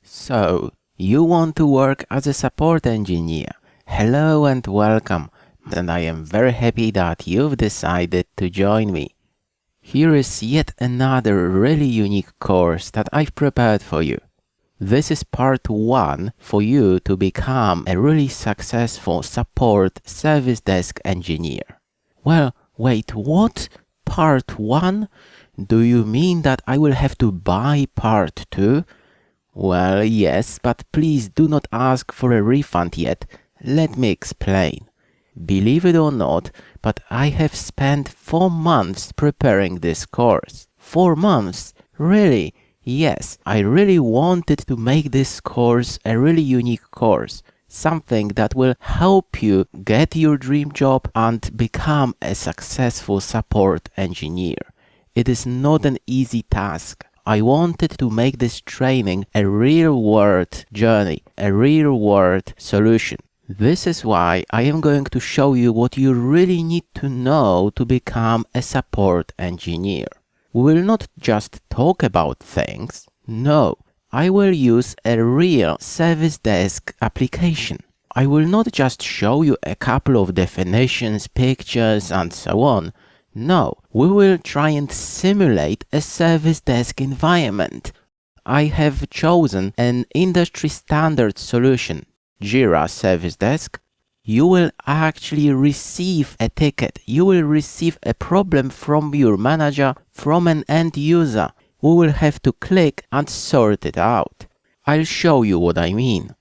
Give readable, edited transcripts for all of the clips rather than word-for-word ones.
So, you want to work as a support engineer. Hello and welcome, and I am very happy that you've decided to join me. Here is yet another really unique course that I've prepared for you. This is part 1 for you to become a really successful support service desk engineer. Well, wait, what? Part 1? Do you mean that I will have to buy part 2? Well, yes, but please do not ask for a refund yet. Let me explain. Believe it or not, but I have spent 4 months preparing this course. 4 months? Really? Yes, I really wanted to make this course a really unique course. Something that will help you get your dream job and become a successful support engineer. It is not an easy task. I wanted to make this training a real-world journey, a real-world solution. This is why I am going to show you what you really need to know to become a support engineer. We will not just talk about things. No, I will use a real service desk application. I will not just show you a couple of definitions, pictures, and so on. No, we will try and simulate a service desk environment. I have chosen an industry standard solution, Jira Service Desk. You will actually receive a ticket. You will receive a problem from your manager, from an end user. We will have to click and sort it out. I'll show you what I mean.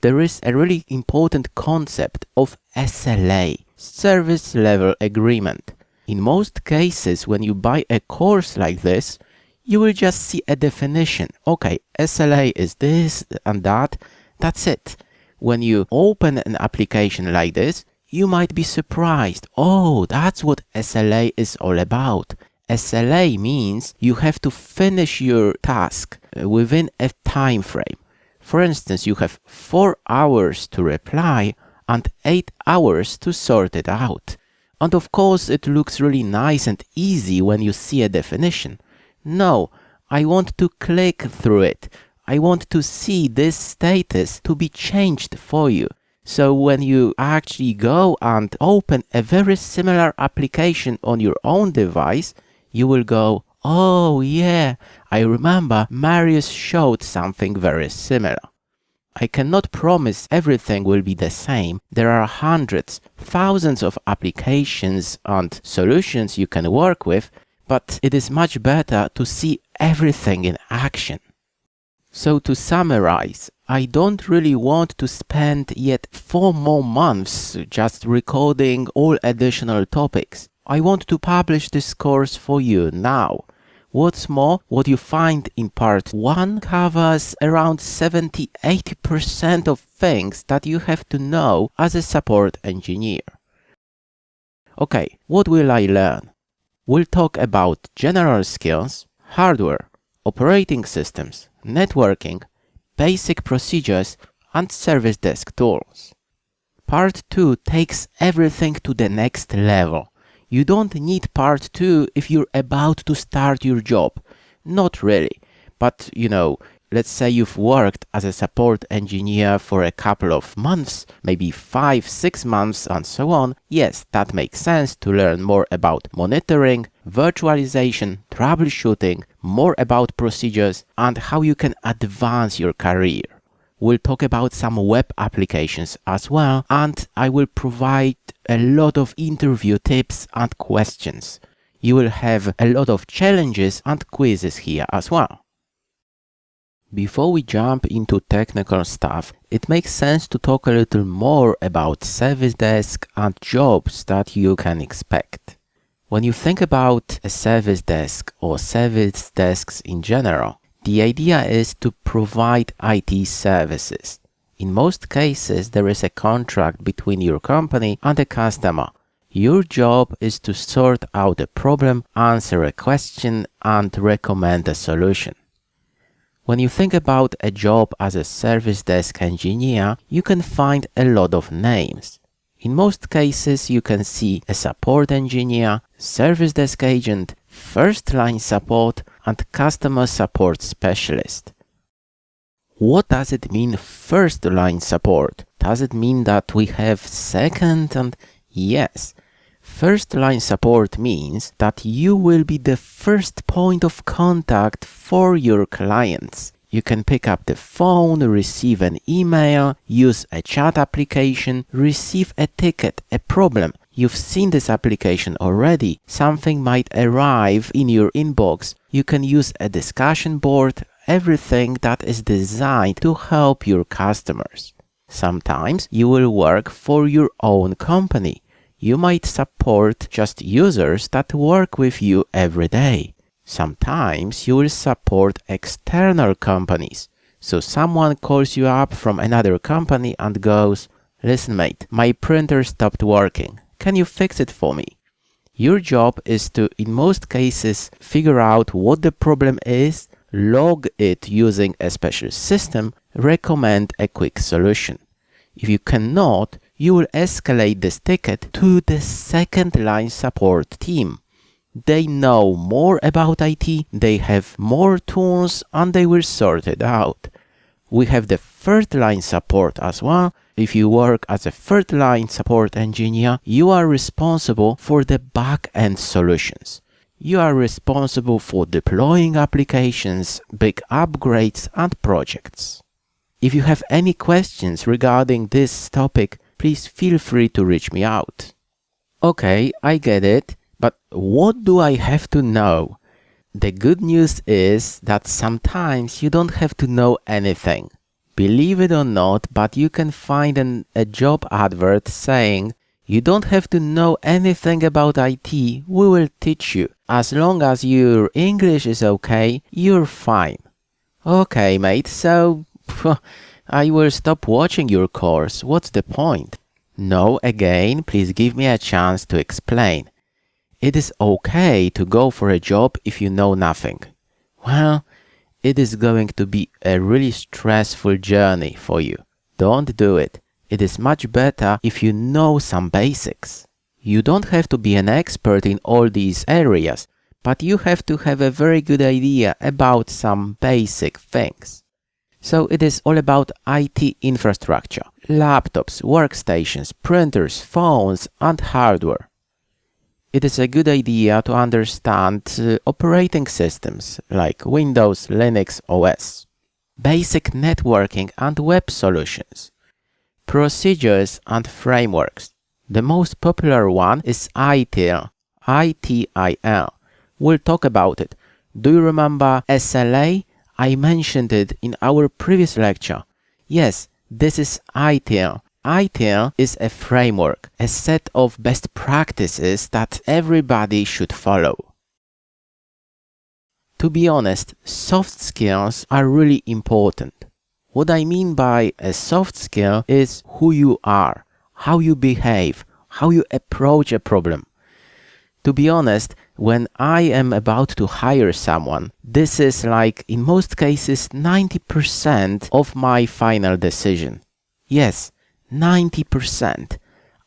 There is a really important concept of SLA, Service Level Agreement. In most cases, when you buy a course like this, you will just see a definition. Okay, SLA is this and that. That's it. When you open an application like this, you might be surprised. Oh, that's what SLA is all about. SLA means you have to finish your task within a time frame. For instance, you have 4 hours to reply and 8 hours to sort it out. And of course, it looks really nice and easy when you see a definition. No, I want to click through it. I want to see this status to be changed for you. So when you actually go and open a very similar application on your own device, you will go, oh yeah, I remember Marius showed something very similar. I cannot promise everything will be the same. There are hundreds, thousands of applications and solutions you can work with, but it is much better to see everything in action. So to summarize, I don't really want to spend yet 4 more months just recording all additional topics. I want to publish this course for you now. What's more, what you find in part 1 covers around 70-80% of things that you have to know as a support engineer. Okay, what will I learn? We'll talk about general skills, hardware, operating systems, networking, basic procedures, and service desk tools. Part 2 takes everything to the next level. You don't need part 2 if you're about to start your job. Not really. But, let's say you've worked as a support engineer for a couple of months, maybe 5-6 months and so on. Yes, that makes sense to learn more about monitoring, virtualization, troubleshooting, more about procedures, and how you can advance your career. We'll talk about some web applications as well, and I will provide a lot of interview tips and questions. You will have a lot of challenges and quizzes here as well. Before we jump into technical stuff, it makes sense to talk a little more about service desk and jobs that you can expect. When you think about a service desk or service desks in general, the idea is to provide IT services. In most cases, there is a contract between your company and a customer. Your job is to sort out a problem, answer a question, and recommend a solution. When you think about a job as a service desk engineer, you can find a lot of names. In most cases, you can see a support engineer, service desk agent, first-line support, and customer support specialist. What does it mean first line support? Does it mean that we have second and yes? First line support means that you will be the first point of contact for your clients. You can pick up the phone, receive an email, use a chat application, receive a ticket, a problem. You've seen this application already. Something might arrive in your inbox. You can use a discussion board, everything that is designed to help your customers. Sometimes you will work for your own company. You might support just users that work with you every day. Sometimes you will support external companies. So someone calls you up from another company and goes, "Listen mate, my printer stopped working. Can you fix it for me?" Your job is to, in most cases, figure out what the problem is, log it using a special system, recommend a quick solution. If you cannot, you will escalate this ticket to the second line support team. They know more about IT, they have more tools, and they will sort it out. We have the third line support as well. If you work as a third line support engineer, you are responsible for the back-end solutions. You are responsible for deploying applications, big upgrades, and projects. If you have any questions regarding this topic, please feel free to reach me out. Okay, I get it. But what do I have to know? The good news is that sometimes you don't have to know anything. Believe it or not, but you can find a job advert saying, "You don't have to know anything about IT, we will teach you. As long as your English is okay, you're fine." Okay, mate, so I will stop watching your course. What's the point? No, again, please give me a chance to explain. It is okay to go for a job if you know nothing. Well, it is going to be a really stressful journey for you. Don't do it. It is much better if you know some basics. You don't have to be an expert in all these areas, but you have to have a very good idea about some basic things. So it is all about IT infrastructure, laptops, workstations, printers, phones, and hardware. It is a good idea to understand operating systems like Windows, Linux, OS, basic networking and web solutions, procedures and frameworks. The most popular one is ITIL, ITIL. We'll talk about it. Do you remember SLA? I mentioned it in our previous lecture. Yes, this is ITIL. ITIL is a framework, a set of best practices that everybody should follow. To be honest, soft skills are really important. What I mean by a soft skill is who you are, how you behave, how you approach a problem. To be honest, when I am about to hire someone, this is like, in most cases, 90% of my final decision. Yes, 90%.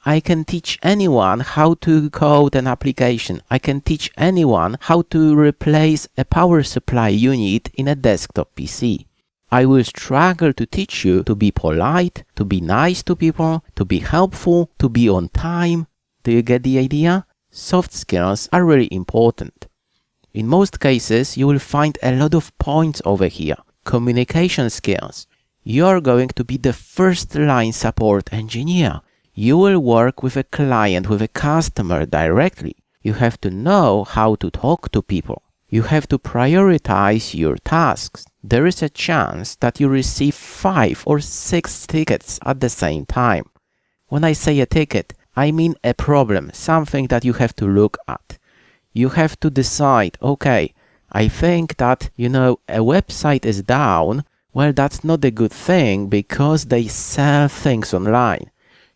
I can teach anyone how to code an application. I can teach anyone how to replace a power supply unit in a desktop PC. I will struggle to teach you to be polite, to be nice to people, to be helpful, to be on time. Do you get the idea? Soft skills are really important. In most cases, you will find a lot of points over here. Communication skills. You are going to be the first line support engineer. You will work with a client, with a customer directly. You have to know how to talk to people. You have to prioritize your tasks. There is a chance that you receive 5 or 6 tickets at the same time. When I say a ticket, I mean a problem, something that you have to look at. You have to decide, okay, I think that, a website is down. Well, that's not a good thing because they sell things online.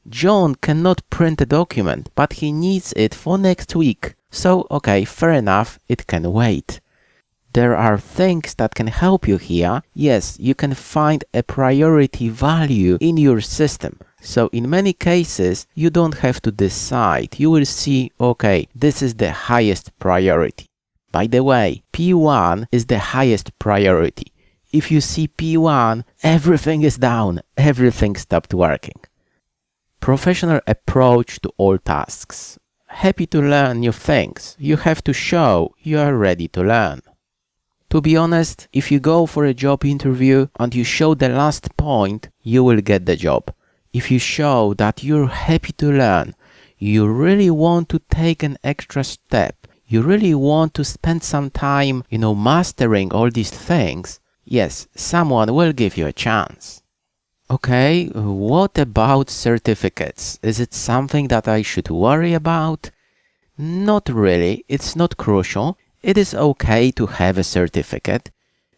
John cannot print a document, but he needs it for next week. So, okay, fair enough, it can wait. There are things that can help you here. Yes, you can find a priority value in your system. So in many cases, you don't have to decide. You will see, okay, this is the highest priority. By the way, P1 is the highest priority. If you see P1, everything is down, everything stopped working. Professional approach to all tasks. Happy to learn new things. You have to show you are ready to learn. To be honest, if you go for a job interview and you show the last point, you will get the job. If you show that you're happy to learn, you really want to take an extra step, you really want to spend some time, mastering all these things, yes, someone will give you a chance. Okay, what about certificates? Is it something that I should worry about? Not really, it's not crucial. It is okay to have a certificate.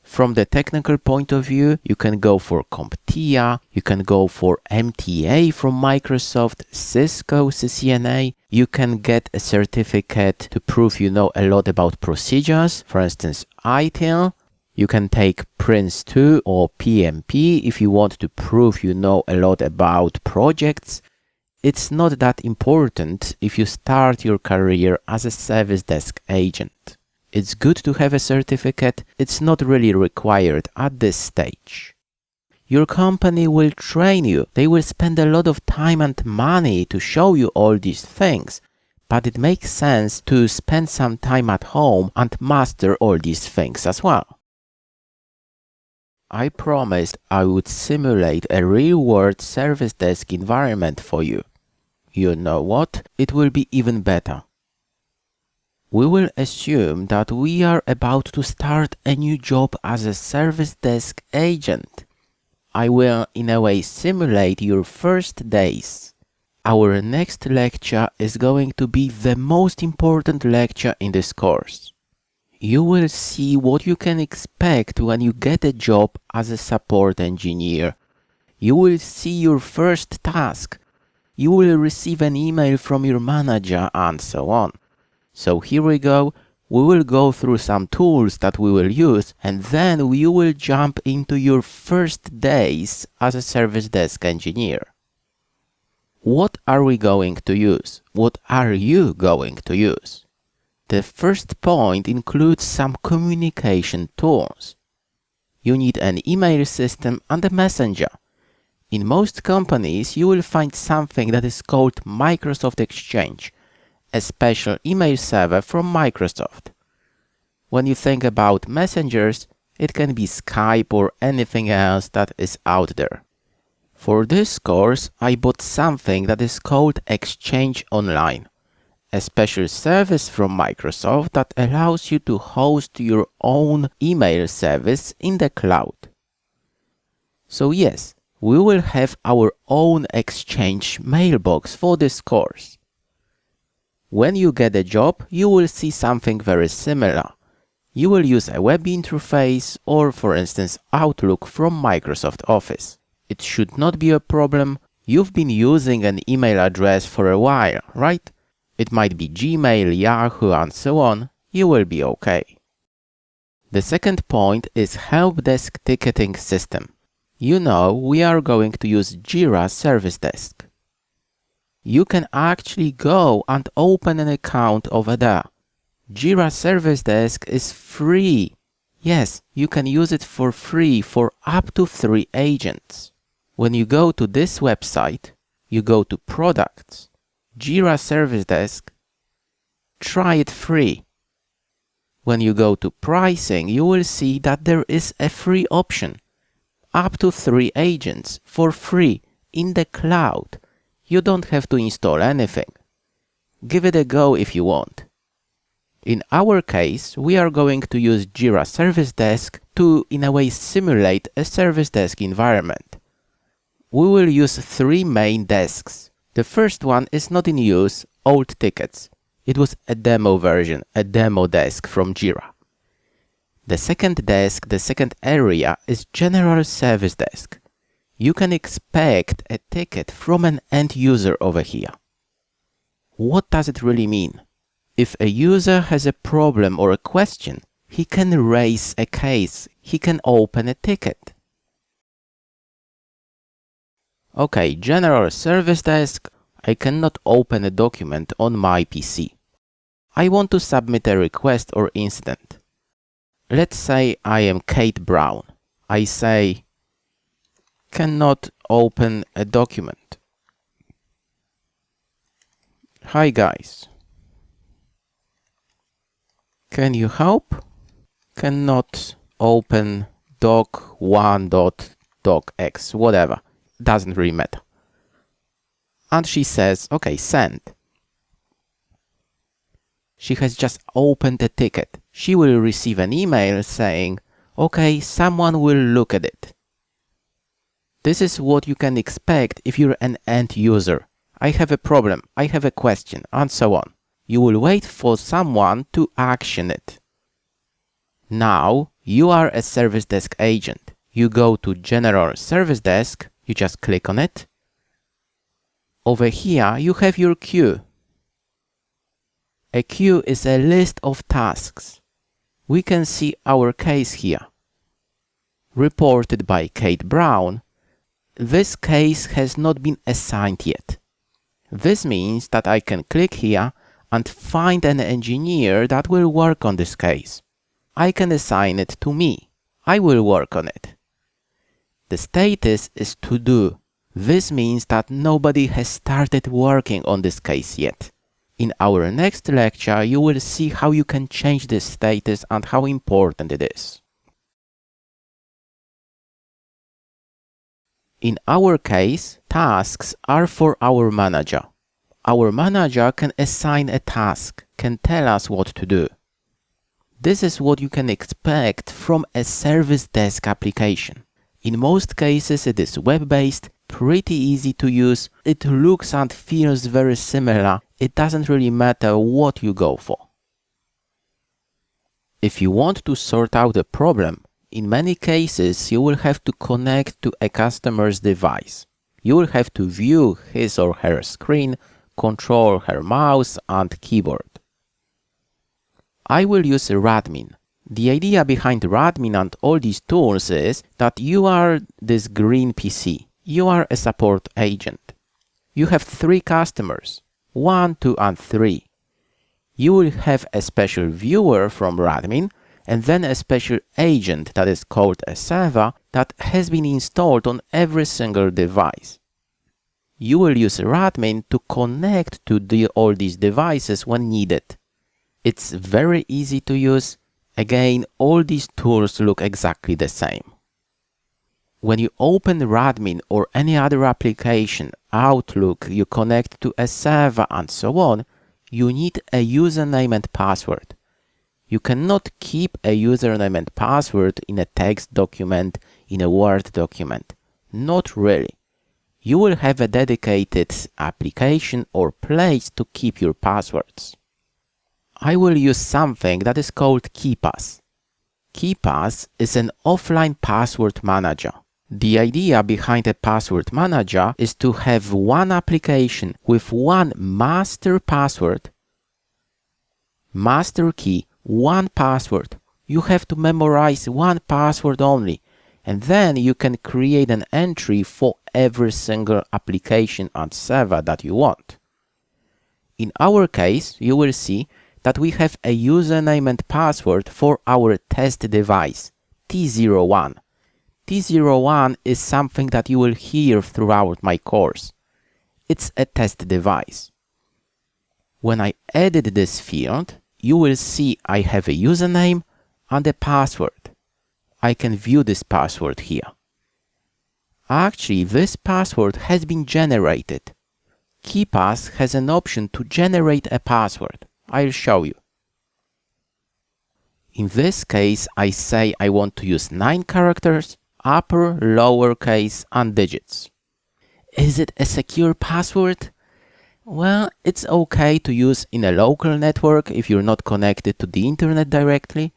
From the technical point of view, you can go for CompTIA, you can go for MTA from Microsoft, Cisco CCNA. You can get a certificate to prove you know a lot about procedures, for instance, ITIL. You can take Prince2 or PMP if you want to prove you know a lot about projects. It's not that important if you start your career as a service desk agent. It's good to have a certificate, it's not really required at this stage. Your company will train you, they will spend a lot of time and money to show you all these things, but it makes sense to spend some time at home and master all these things as well. I promised I would simulate a real-world service desk environment for you. You know what? It will be even better. We will assume that we are about to start a new job as a service desk agent. I will in a way simulate your first days. Our next lecture is going to be the most important lecture in this course. You will see what you can expect when you get a job as a support engineer. You will see your first task. You will receive an email from your manager and so on. So here we go, we will go through some tools that we will use and then we will jump into your first days as a service desk engineer. What are we going to use? What are you going to use? The first point includes some communication tools. You need an email system and a messenger. In most companies, you will find something that is called Microsoft Exchange, a special email server from Microsoft. When you think about messengers, it can be Skype or anything else that is out there. For this course, I bought something that is called Exchange Online, a special service from Microsoft that allows you to host your own email service in the cloud. So yes, we will have our own Exchange mailbox for this course. When you get a job, you will see something very similar. You will use a web interface or, for instance, Outlook from Microsoft Office. It should not be a problem. You've been using an email address for a while, right? It might be Gmail, Yahoo, and so on. You will be okay. The second point is Help Desk Ticketing System. You know, we are going to use Jira Service Desk. You can actually go and open an account over there. Jira Service Desk is free. Yes, you can use it for free for up to 3 agents. When you go to this website, you go to Products, Jira Service Desk, try it free. When you go to Pricing, you will see that there is a free option. Up to 3 agents for free in the cloud. You don't have to install anything. Give it a go if you want. In our case, we are going to use Jira Service Desk to, in a way, simulate a service desk environment. We will use 3 main desks. The first one is not in use, old tickets. It was a demo version, a demo desk from Jira. The second desk, the second area, is General Service Desk. You can expect a ticket from an end user over here. What does it really mean? If a user has a problem or a question, he can raise a case, he can open a ticket. Okay, General Service Desk, I cannot open a document on my PC. I want to submit a request or incident. Let's say I am Kate Brown. I say, cannot open a document. Hi guys. Can you help? Cannot open doc1.docx, whatever. Doesn't really matter. And she says, okay, send. She has just opened a ticket. She will receive an email saying, okay, someone will look at it. This is what you can expect if you're an end user. I have a problem, I have a question, and so on. You will wait for someone to action it. Now, you are a service desk agent. You go to General Service Desk, you just click on it. Over here, you have your queue. A queue is a list of tasks. We can see our case here. Reported by Kate Brown. This case has not been assigned yet. This means that I can click here and find an engineer that will work on this case. I can assign it to me. I will work on it. The status is to do. This means that nobody has started working on this case yet. In our next lecture, you will see how you can change this status and how important it is. In our case, tasks are for our manager. Our manager can assign a task, can tell us what to do. This is what you can expect from a service desk application. In most cases, it is web-based, pretty easy to use. It looks and feels very similar. It doesn't really matter what you go for. If you want to sort out a problem, in many cases, you will have to connect to a customer's device. You will have to view his or her screen, control her mouse and keyboard. I will use Radmin. The idea behind Radmin and all these tools is that you are this green PC. You are a support agent. You have 3 customers, 1, 2, and 3. You will have a special viewer from Radmin and then a special agent that is called a server that has been installed on every single device. You will use Radmin to connect to all these devices when needed. It's very easy to use. Again, all these tools look exactly the same. When you open Radmin or any other application, Outlook, you connect to a server and so on, you need a username and password. You cannot keep a username and password in a text document, in a Word document. Not really. You will have a dedicated application or place to keep your passwords. I will use something that is called KeePass. KeePass is an offline password manager. The idea behind a password manager is to have one application with one master password, master key, one password. You have to memorize one password only, and then you can create an entry for every single application and server that you want. In our case, you will see that we have a username and password for our test device, T01. T01 is something that you will hear throughout my course. It's a test device. When I edit this field, you will see I have a username and a password. I can view this password here. Actually, this password has been generated. KeePass has an option to generate a password. I'll show you. In this case, I say I want to use 9 characters, upper, lowercase, and digits. Is it a secure password? Well, it's okay to use in a local network if you're not connected to the internet directly.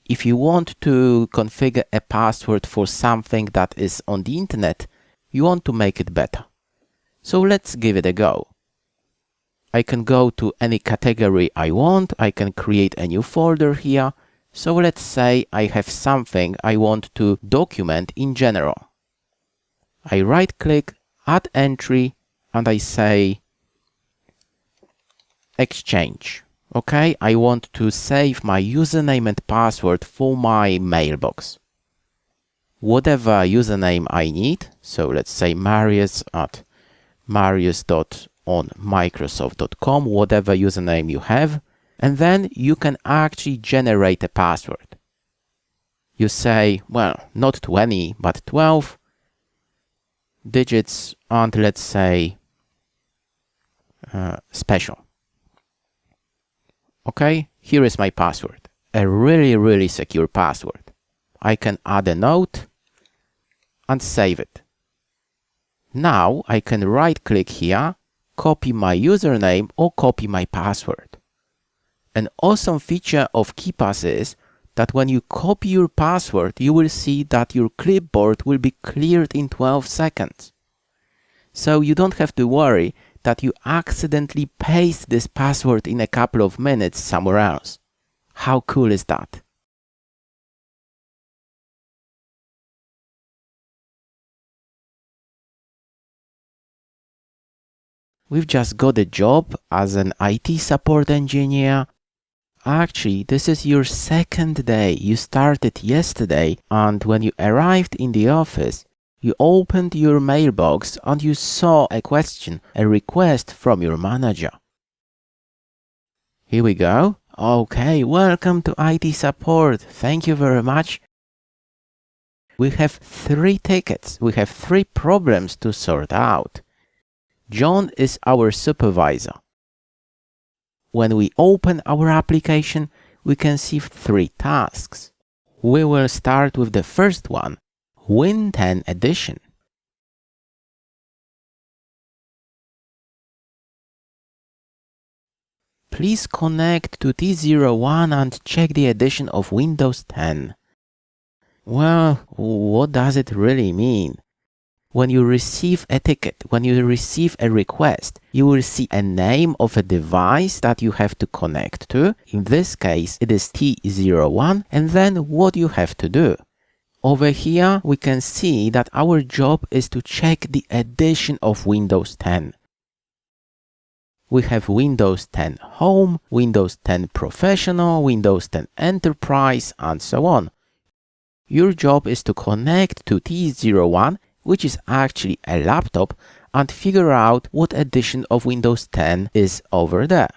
If you want to configure a password for something that is on the internet, you want to make it better. So let's give it a go. I can go to any category I want. I can create a new folder here. So let's say I have something I want to document in general. I right-click, add entry, and I say Exchange. Okay, I want to save my username and password for my mailbox. whatever username I need. So let's say marius@marius.onmicrosoft.com, whatever username you have. And then you can actually generate a password. You say, well, not 20, but 12 digits, and let's say special. Okay, here is my password. A really, really secure password. I can add a note and save it. Now I can right-click here, copy my username or copy my password. An awesome feature of KeePass is that when you copy your password, you will see that your clipboard will be cleared in 12 seconds. So you don't have to worry that you accidentally paste this password in a couple of minutes somewhere else. How cool is that? We've just got a job as an IT support engineer. Actually, this is your second day. You started yesterday, and when you arrived in the office, you opened your mailbox and you saw a question, a request from your manager. Here we go. Okay, welcome to IT support. Thank you very much. We have 3 tickets. We have 3 problems to sort out. John is our supervisor. When we open our application, we can see 3 tasks. We will start with the first one, Win 10 edition. Please connect to T01 and check the edition of Windows 10. Well, what does it really mean? When you receive a ticket, when you receive a request, you will see a name of a device that you have to connect to. In this case, it is T01, and then what you have to do. Over here, we can see that our job is to check the edition of Windows 10. We have Windows 10 Home, Windows 10 Professional, Windows 10 Enterprise, and so on. Your job is to connect to T01, which is actually a laptop, and figure out what edition of Windows 10 is over there.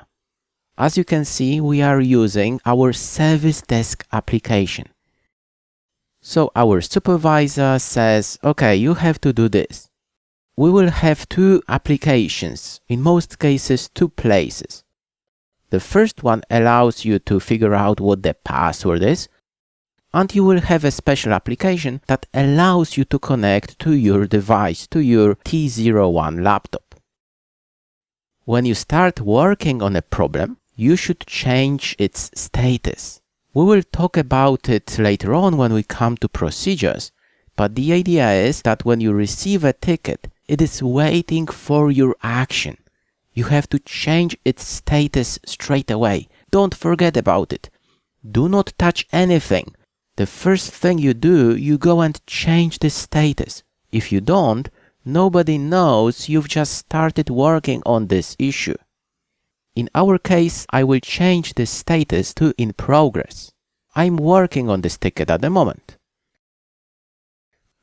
As you can see, we are using our Service Desk application. So our supervisor says, okay, you have to do this. We will have 2 applications, in most cases 2 places. The first one allows you to figure out what the password is, and you will have a special application that allows you to connect to your device, to your T01 laptop. When you start working on a problem, you should change its status. We will talk about it later on when we come to procedures, but the idea is that when you receive a ticket, it is waiting for your action. You have to change its status straight away. Don't forget about it. Do not touch anything. The first thing you do, you go and change the status. If you don't, nobody knows you've just started working on this issue. In our case, I will change the status to in progress. I'm working on this ticket at the moment.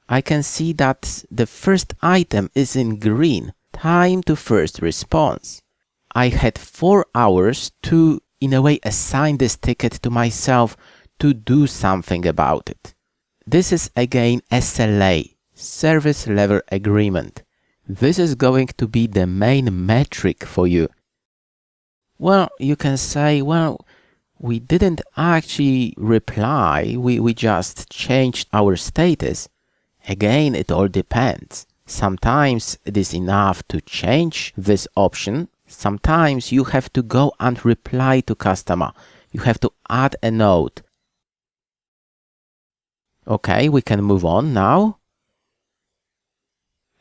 I can see that the first item is in green, time to first response. I had 4 hours to, in a way, assign this ticket to myself to do something about it. This is again SLA, Service Level Agreement. This is going to be the main metric for you. Well, you can say, well, we didn't actually reply, we just changed our status. Again, it all depends. Sometimes it is enough to change this option. Sometimes you have to go and reply to customer. You have to add a note. Okay, we can move on now.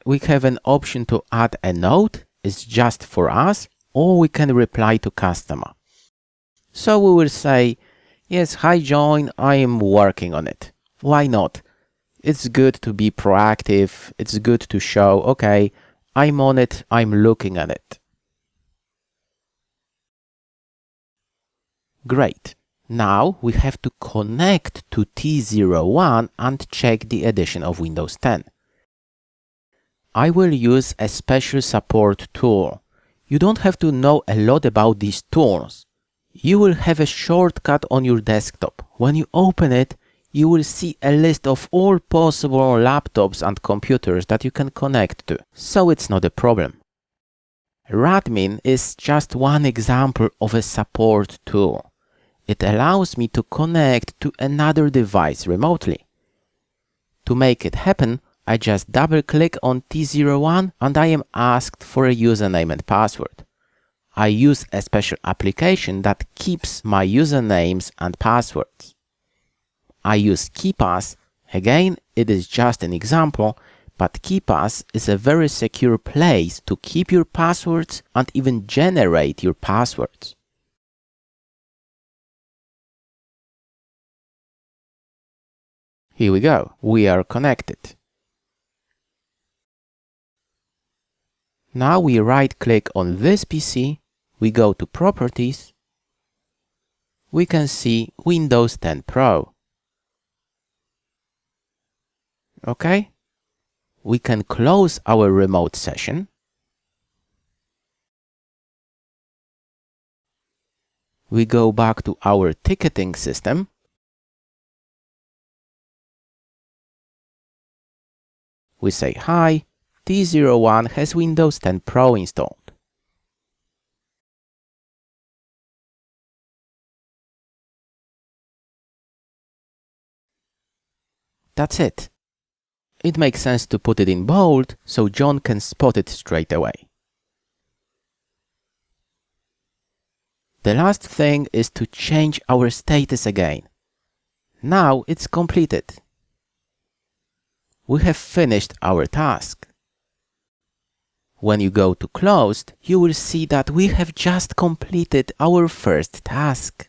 We have an option to add a note. It's just for us, or we can reply to customer. So we will say, yes, hi John, I am working on it. Why not? It's good to be proactive. It's good to show, okay, I'm on it, I'm looking at it. Great. Now we have to connect to T01 and check the edition of Windows 10. I will use a special support tool. You don't have to know a lot about these tools. You will have a shortcut on your desktop. When you open it, you will see a list of all possible laptops and computers that you can connect to, so it's not a problem. Radmin is just one example of a support tool. It allows me to connect to another device remotely. To make it happen, I just double-click on T01 and I am asked for a username and password. I use a special application that keeps my usernames and passwords. I use KeePass. Again, it is just an example, but KeePass is a very secure place to keep your passwords and even generate your passwords. Here we go, we are connected. Now we right-click on this PC, we go to Properties, we can see Windows 10 Pro. Okay, we can close our remote session. We go back to our ticketing system. We say hi. T01 has Windows 10 Pro installed. That's it. It makes sense to put it in bold so John can spot it straight away. The last thing is to change our status again. Now it's completed. We have finished our task. When you go to Closed, you will see that we have just completed our first task.